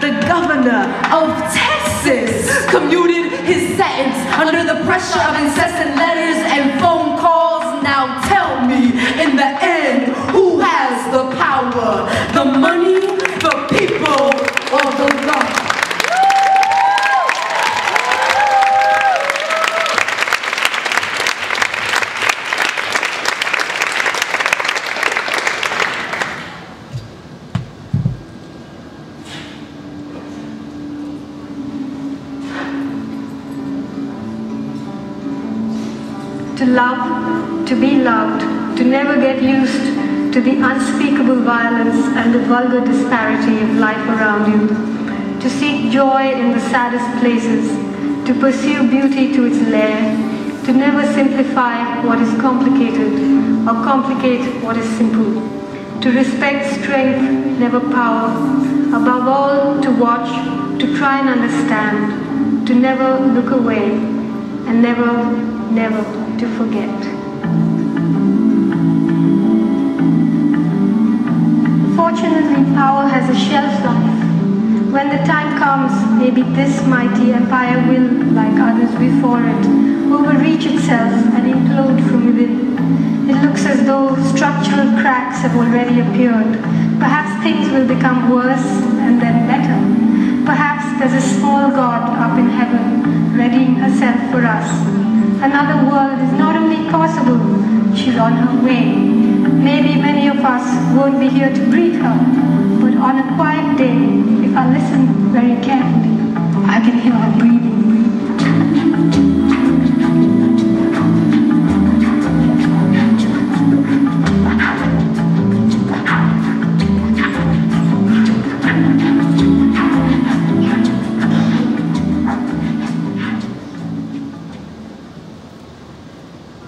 The governor of Texas commuted his sentence under the pressure of incessant letters and phone calls. Now tell me, in the end, who has the power? The money, the people, or the law? To love, to be loved, to never get used to the unspeakable violence and the vulgar disparity of life around you, to seek joy in the saddest places, to pursue beauty to its lair, to never simplify what is complicated or complicate what is simple, to respect strength, never power, above all to watch, to try and understand, to never look away, and never to forget. Fortunately, power has a shelf life. When the time comes, maybe this mighty empire will, like others before it, overreach itself and implode from within. It looks as though structural cracks have already appeared. Perhaps things will become worse and then better. Perhaps there's a small God up in heaven, readying herself for us. Another world is not only possible, she's on her way. Maybe many of us won't be here to greet her, but on a quiet day, if I listen very carefully, I can hear her breathing.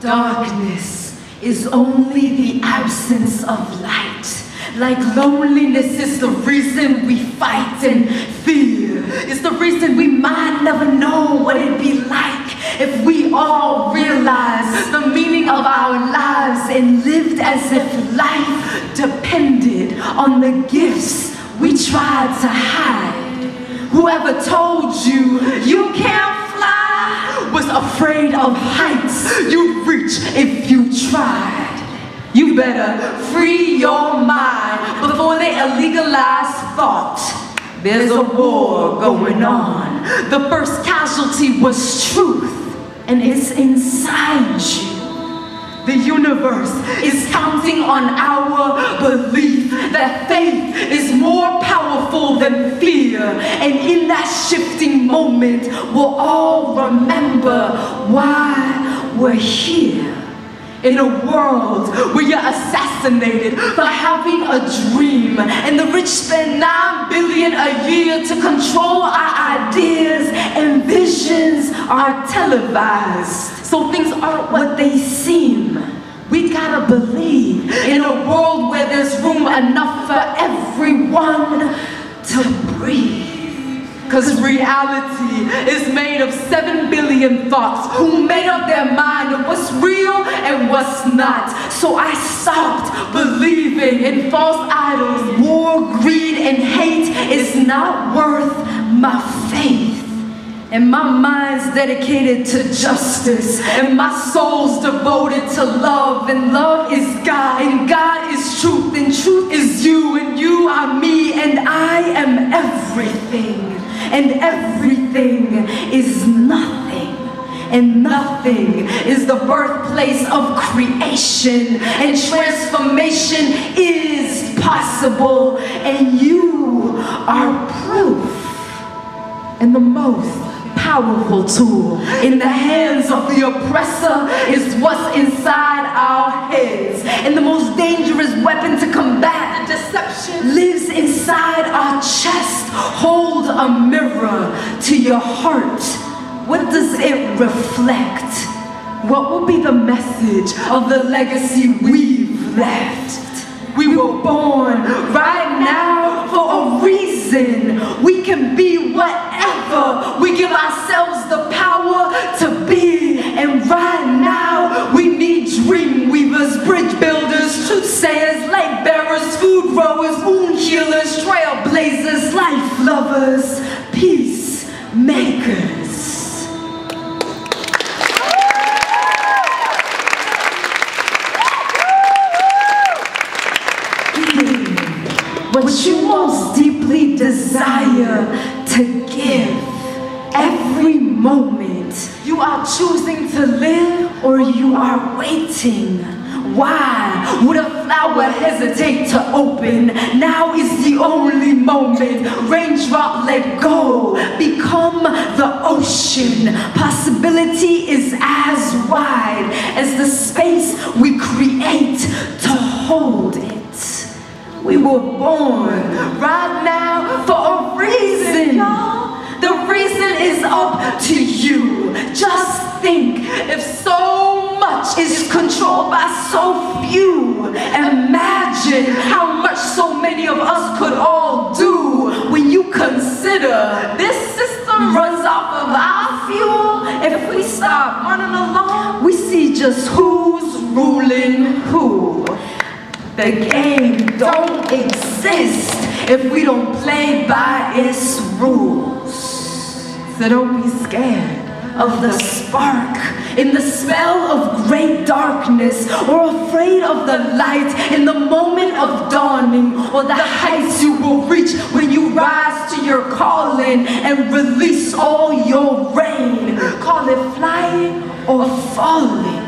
Darkness is only the absence of light. Like loneliness is the reason we fight, and fear is the reason we might never know what it'd be like if we all realized the meaning of our lives and lived as if life depended on the gifts we tried to hide. Whoever told you you can't fly was afraid of heights you'd reach if you tried. You better free your mind before they illegalize thought. There's a war going on. The first casualty was truth, and it's inside you. The universe is counting on our belief that faith is more powerful than fear. And in that shifting moment, we'll all remember why we're here. In a world where you're assassinated for having a dream, and the rich spend $9 billion a year to control our ideas, and visions are televised, so things aren't what they seem. We gotta believe in a world where there's room enough for everyone to breathe. Cause reality is made of 7 billion thoughts who made up their mind of what's real and what's not. So I stopped believing in false idols. War, greed, and hate is not worth my faith. And my mind's dedicated to justice, and my soul's devoted to love, and love is God, and God is truth, and truth is you, and you are me, and I am everything. And everything is nothing, and nothing is the birthplace of creation, and transformation is possible, and you are proof. And the most powerful tool in the hands of the oppressor is what's inside our heads. And the most dangerous weapon to combat the deception lives inside our chest. Hold a mirror to your heart. What does it reflect? What will be the message of the legacy we've left? We were born right now for a reason. We can be whatever we give ourselves the power to be. And right now, we need dream weavers, bridge builders, truth sayers, light bearers, food growers, wound healers, trailblazers, life lovers, peace makers. What you most deeply desire to give. Every moment you are choosing to live, or you are waiting. Why would a flower hesitate to open? Now is the only moment. Raindrop, let go. Become the ocean. Possibility is as wide as the space we create to hold it. We were born right now for a reason, y'all. The reason is up to you. Just think, if so much is controlled by so few, imagine how much so many of us could all do when you consider this system runs off of our fuel. If we stop running along, we see just who's ruling who. The game don't exist if we don't play by its rules. So don't be scared of the spark in the smell of great darkness, or afraid of the light in the moment of dawning, or the heights you will reach when you rise to your calling and release all your rain. Call it flying or falling.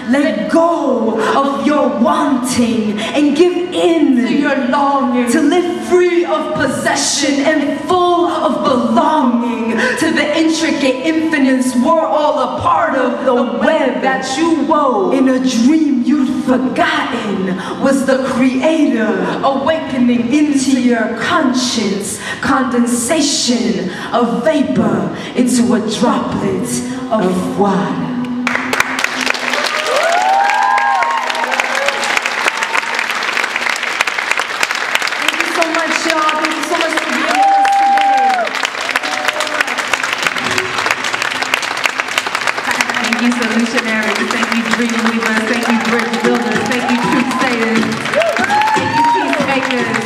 Let go of your wanting and give in to your longing, to live free of possession and full of belonging to the intricate infinites we're all a part of. The web that you wove in a dream you'd forgotten was the creator awakening into your conscience. Condensation of vapor into a droplet of water. Thank you, solutionaries. Thank you, dream weavers. Thank you, bridge builders. Thank you, truth sayers. Thank you, peacemakers.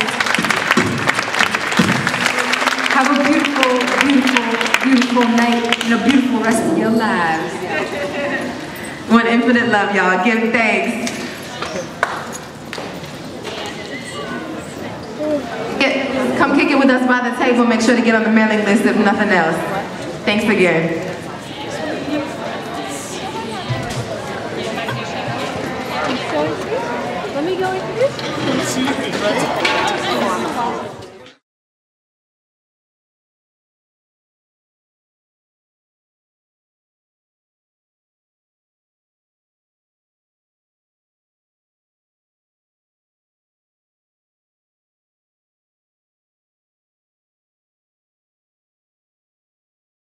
Have a beautiful, beautiful, beautiful night and a beautiful rest of your lives. One infinite love, y'all. Give thanks. kick it with us by the table. Make sure to get on the mailing list if nothing else. Thanks again. Let me go into this.